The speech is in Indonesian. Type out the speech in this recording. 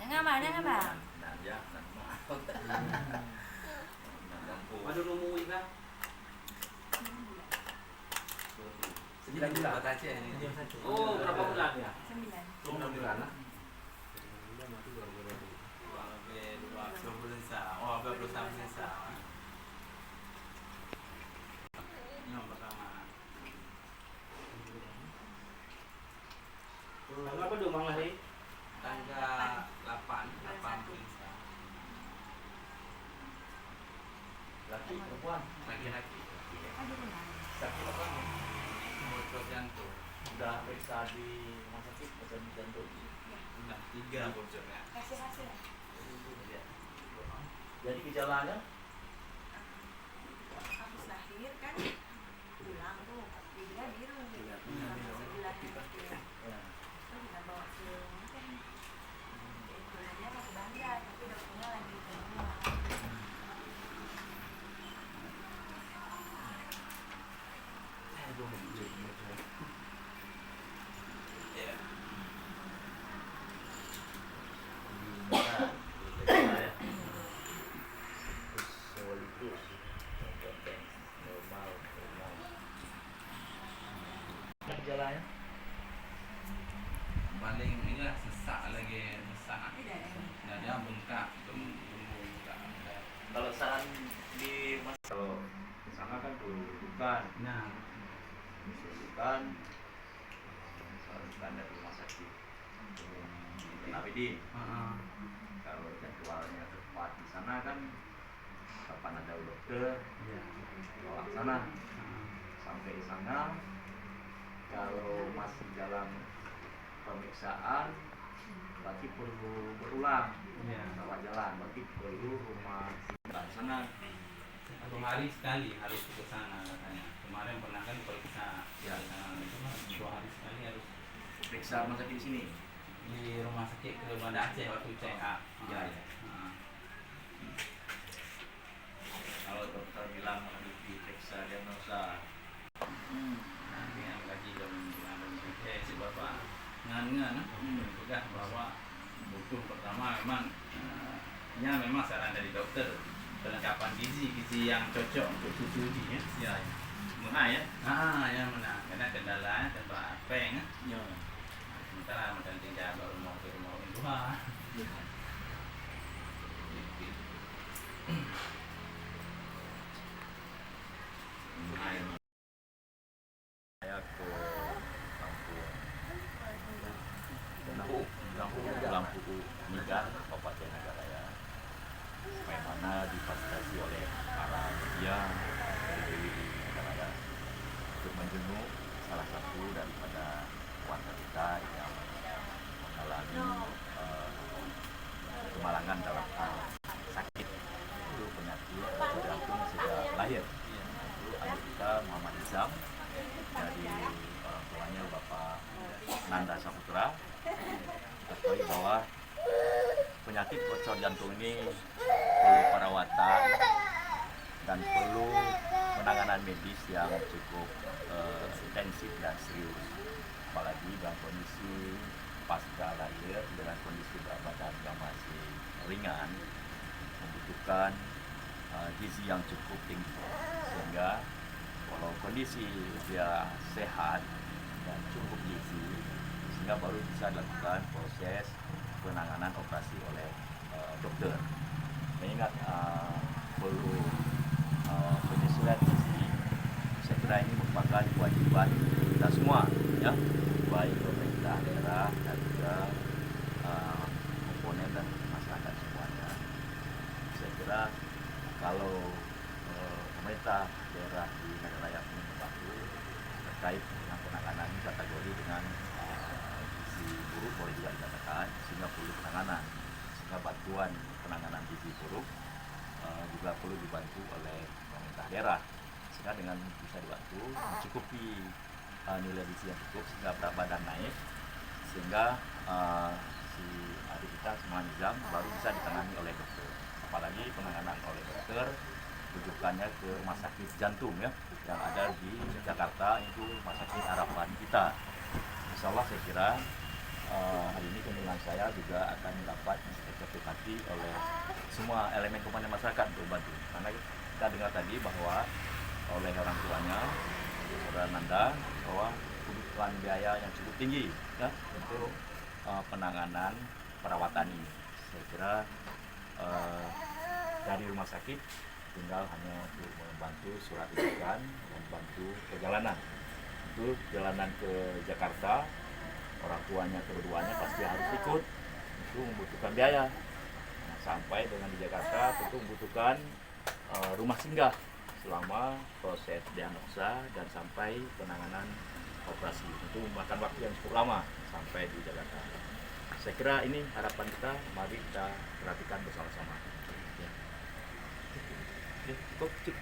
Nga bang, nga bang. Nandiyan, Ano umuwi ka? 9 bulan. Aja ini. Oh, berapa bulan ya? 9. 9 bulan lah. Oh, berusaha bisa. Yang pertama. Tanggal apa dong Bang Lahir? Tanggal 8 bisa. Laki perempuan? Laki-laki. Sakit apa? Bocor jantung. Udah periksa di rumah sakit bocor jantung. Udah 3 bocornya. Kasih hasil. Jadi gejalanya? Habis lahir kan pulang tuh, dia biru. Sebelah Ya. terus kita bawa ke dia mau ke bandar, tapi dokternya lagi ke rumah. Gejalanya? Paling ini lah sesak lagi sesak. Dada bengkak, bengkak. Kalau saran di mas kalau di sana kan rujukan, Nah, rujukan dari rumah sakit Nabidi. Kalau jadwalnya tepat di sana kan kapan ada dokter, bawa ke sana. Sampai di sana, kalau masih dalam pemeriksaan, berarti perlu berulang, bawa jalan, berarti perlu rumah di sana. 1 hari sekali harus ke sana katanya. Kemarin pernah kan periksa Ya. itu kan 2 hari sekali harus Periksa rumah sakit di sini. di rumah sakit ke Banda Aceh waktu check up. Ya, ya. Kalau dokter bilang harus diperiksa diagnosa. Nanti yang lagi jam si bapak ngan juga bahwa butuh pertama memang saran dari dokter perlengkapan gizi yang cocok untuk susu ini ya. Mengenai ya? Ya mana karena kendalanya tempat peng Ya. sementara macam tinggal baru mau ke rumah orang tua. Saya ke Lampung Nigan, Kabupaten Nagaraya, bagaimana difasilitasi oleh para media dari Nagaraya untuk menjenguk salah satu daripada warga kita yang mengalami kemalangan dalam hal sakit, itu penyakit jantung sejak lahir. Itu adik kita Muhammad Izam, dari orang tuanya Bapak Nanda Saputra, ketahui bahwa penyakit bocor jantung ini perlu perawatan dan perlu penanganan medis yang cukup intensif dan serius, apalagi dalam kondisi pasca lahir dengan kondisi berat badan yang masih ringan, membutuhkan gizi yang cukup tinggi, sehingga kalau kondisi dia sehat dan cukup gizi, sehingga baru bisa dilakukan proses penanganan operasi oleh dokter. Mengingat perlu penyesuaian gizi, saya kira ini merupakan kewajiban kita semua, ya, baik pemerintah daerah dan juga komponen dan masyarakat semuanya. Saya kira kalau pemerintah daerah di Nagaraya ini membantu terkait dengan penanganan kategori dengan gizi buruk, boleh juga dikatakan, sehingga perlu penanganan, sehingga bantuan penanganan gizi buruk juga perlu dibantu oleh pemerintah daerah, sehingga dengan bisa dibantu mencukupi nilai gizi yang cukup sehingga berat badan naik, sehingga si adik kita Muhammad Izam baru bisa ditangani oleh dokter. Apalagi penanganan oleh dokter rujukannya ke rumah sakit jantung, ya, yang ada di Jakarta, itu rumah sakit harapan kita. Insya Allah saya kira hari ini kunjungan saya juga akan dapat tercepati oleh semua elemen komponen masyarakat untuk bantu. Karena kita dengar tadi bahwa oleh orang tuanya, saudara Nanda, bahwa kebutuhan biaya yang cukup tinggi ya, untuk penanganan perawatan ini. Saya kira dari rumah sakit tinggal hanya untuk membantu surat rujukan dan bantu perjalanan. Untuk perjalanan ke Jakarta, orang tuanya keduanya pasti harus ikut, itu membutuhkan biaya. Nah, sampai dengan di Jakarta tentu membutuhkan rumah singgah selama proses diagnosa dan sampai penanganan operasi. Itu memakan waktu yang cukup lama sampai di Jakarta. Saya kira ini harapan kita, mari kita perhatikan bersama-sama. Ya. Oke, cukup.